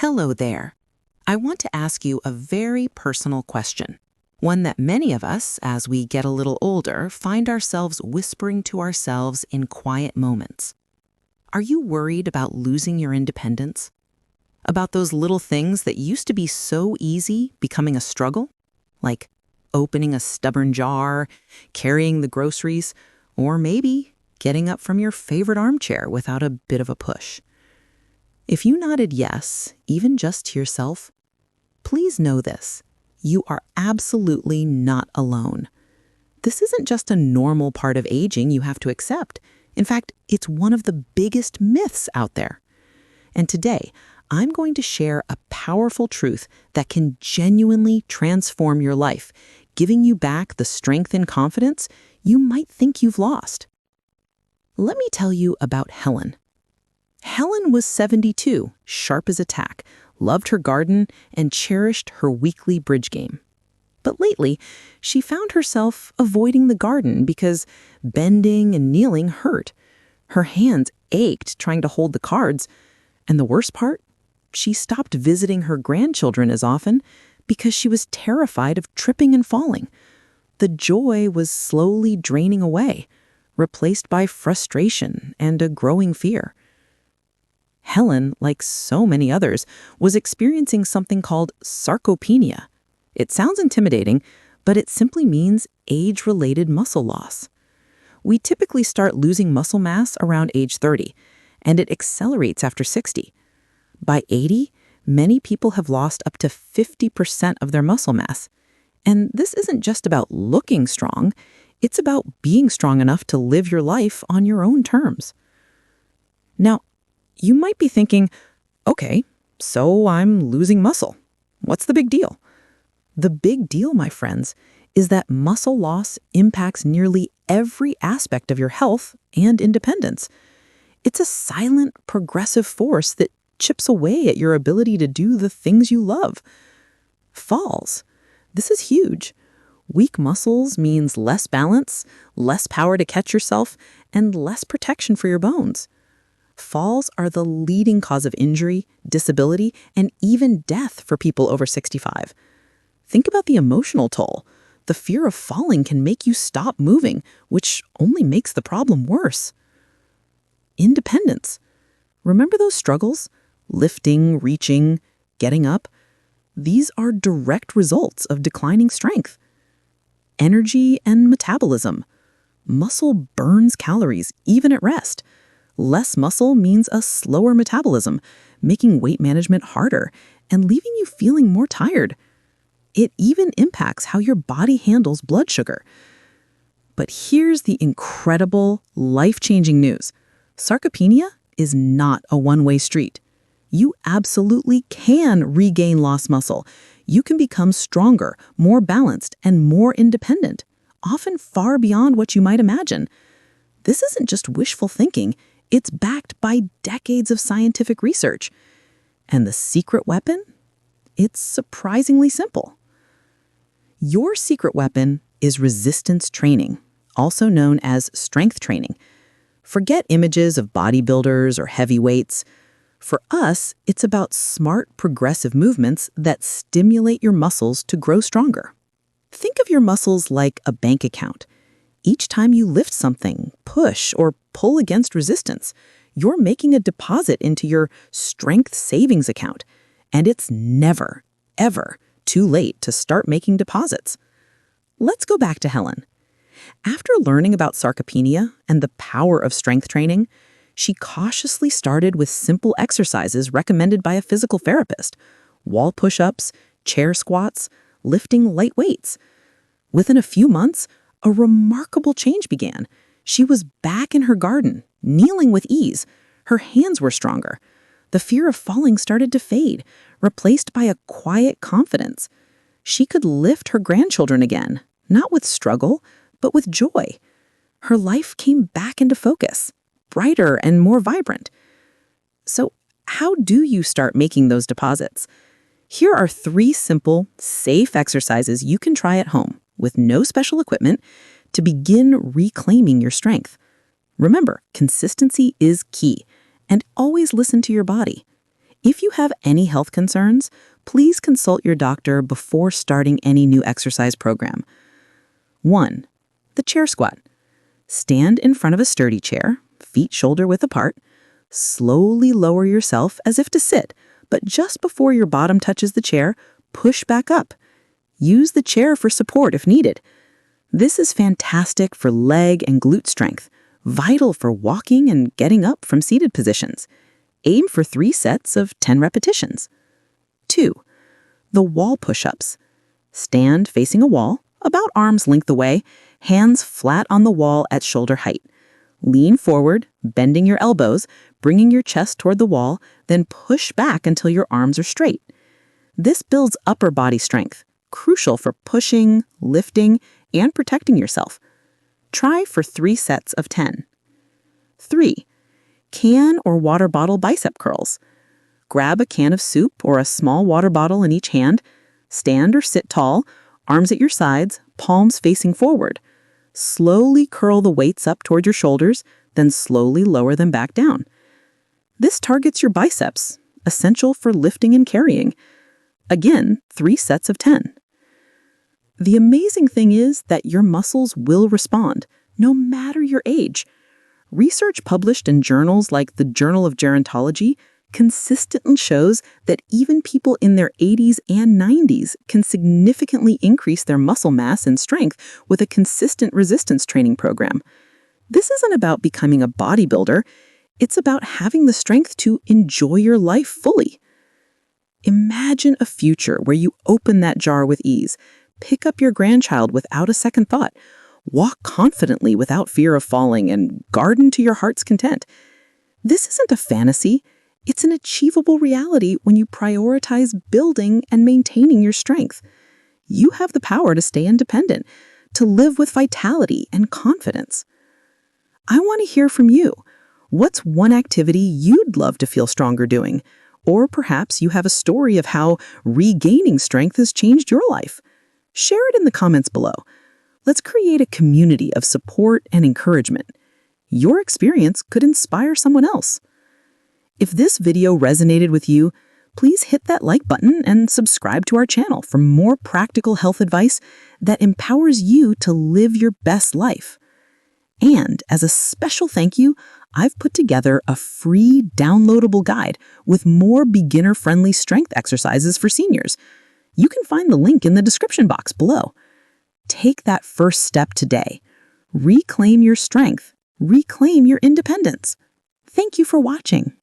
Hello there. I want to ask you a very personal question. One that many of us, as we get a little older, find ourselves whispering to ourselves in quiet moments. Are you worried about losing your independence? About those little things that used to be so easy becoming a struggle? Like opening a stubborn jar, carrying the groceries, or maybe getting up from your favorite armchair without a bit of a push. If you nodded yes, even just to yourself, please know this. You are absolutely not alone. This isn't just a normal part of aging you have to accept. In fact, it's one of the biggest myths out there. And today, I'm going to share a powerful truth that can genuinely transform your life, giving you back the strength and confidence you might think you've lost. Let me tell you about Helen. Helen was 72, sharp as a tack, loved her garden, and cherished her weekly bridge game. But lately, she found herself avoiding the garden because bending and kneeling hurt. Her hands ached trying to hold the cards, and the worst part? She stopped visiting her grandchildren as often because she was terrified of tripping and falling. The joy was slowly draining away, replaced by frustration and a growing fear. Helen, like so many others, was experiencing something called sarcopenia. It sounds intimidating, but it simply means age-related muscle loss. We typically start losing muscle mass around age 30, and it accelerates after 60. By 80, many people have lost up to 50% of their muscle mass. And this isn't just about looking strong, it's about being strong enough to live your life on your own terms. Now, you might be thinking, okay, so I'm losing muscle. What's the big deal? The big deal, my friends, is that muscle loss impacts nearly every aspect of your health and independence. It's a silent, progressive force that chips away at your ability to do the things you love. Falls. This is huge. Weak muscles means less balance, less power to catch yourself, and less protection for your bones. Falls are the leading cause of injury, disability, and even death for people over 65. Think about the emotional toll. The fear of falling can make you stop moving, which only makes the problem worse. Independence. Remember those struggles? Lifting, reaching, getting up? These are direct results of declining strength. Energy and metabolism. Muscle burns calories, even at rest. Less muscle means a slower metabolism, making weight management harder and leaving you feeling more tired. It even impacts how your body handles blood sugar. But here's the incredible, life-changing news. Sarcopenia is not a one-way street. You absolutely can regain lost muscle. You can become stronger, more balanced, and more independent, often far beyond what you might imagine. This isn't just wishful thinking. It's backed by decades of scientific research. And the secret weapon? It's surprisingly simple. Your secret weapon is resistance training, also known as strength training. Forget images of bodybuilders or heavy weights. For us, it's about smart, progressive movements that stimulate your muscles to grow stronger. Think of your muscles like a bank account. Each time you lift something, push, or pull against resistance, you're making a deposit into your strength savings account. And it's never, ever too late to start making deposits. Let's go back to Helen. After learning about sarcopenia and the power of strength training, she cautiously started with simple exercises recommended by a physical therapist: wall push-ups, chair squats, lifting light weights. Within a few months, a remarkable change began. She was back in her garden, kneeling with ease. Her hands were stronger. The fear of falling started to fade, replaced by a quiet confidence. She could lift her grandchildren again, not with struggle, but with joy. Her life came back into focus, brighter and more vibrant. So, how do you start making those deposits? Here are 3 simple, safe exercises you can try at home with no special equipment to begin reclaiming your strength. Remember, consistency is key, and always listen to your body. If you have any health concerns, please consult your doctor before starting any new exercise program. 1. The chair squat. Stand in front of a sturdy chair, feet shoulder-width apart. Slowly lower yourself as if to sit, but just before your bottom touches the chair, push back up. Use the chair for support if needed. This is fantastic for leg and glute strength, vital for walking and getting up from seated positions. Aim for 3 sets of 10 repetitions. 2. The wall push-ups. Stand facing a wall, about arm's length away, hands flat on the wall at shoulder height. Lean forward, bending your elbows, bringing your chest toward the wall, then push back until your arms are straight. This builds upper body strength, crucial for pushing, lifting, and protecting yourself. Try for 3 sets of 10. 3. Can or water bottle bicep curls. Grab a can of soup or a small water bottle in each hand. Stand or sit tall, arms at your sides, palms facing forward. Slowly curl the weights up toward your shoulders, then slowly lower them back down. This targets your biceps, essential for lifting and carrying. Again, 3 sets of 10. The amazing thing is that your muscles will respond, no matter your age. Research published in journals like the Journal of Gerontology consistently shows that even people in their 80s and 90s can significantly increase their muscle mass and strength with a consistent resistance training program. This isn't about becoming a bodybuilder. It's about having the strength to enjoy your life fully. Imagine a future where you open that jar with ease, pick up your grandchild without a second thought, walk confidently without fear of falling, and garden to your heart's content. This isn't a fantasy. It's an achievable reality when you prioritize building and maintaining your strength. You have the power to stay independent, to live with vitality and confidence. I want to hear from you. What's one activity you'd love to feel stronger doing? Or perhaps you have a story of how regaining strength has changed your life. Share it in the comments below. Let's create a community of support and encouragement. Your experience could inspire someone else. If this video resonated with you, please hit that like button and subscribe to our channel for more practical health advice that empowers you to live your best life. And as a special thank you, I've put together a free downloadable guide with more beginner-friendly strength exercises for seniors. You can find the link in the description box below. Take that first step today. Reclaim your strength. Reclaim your independence. Thank you for watching.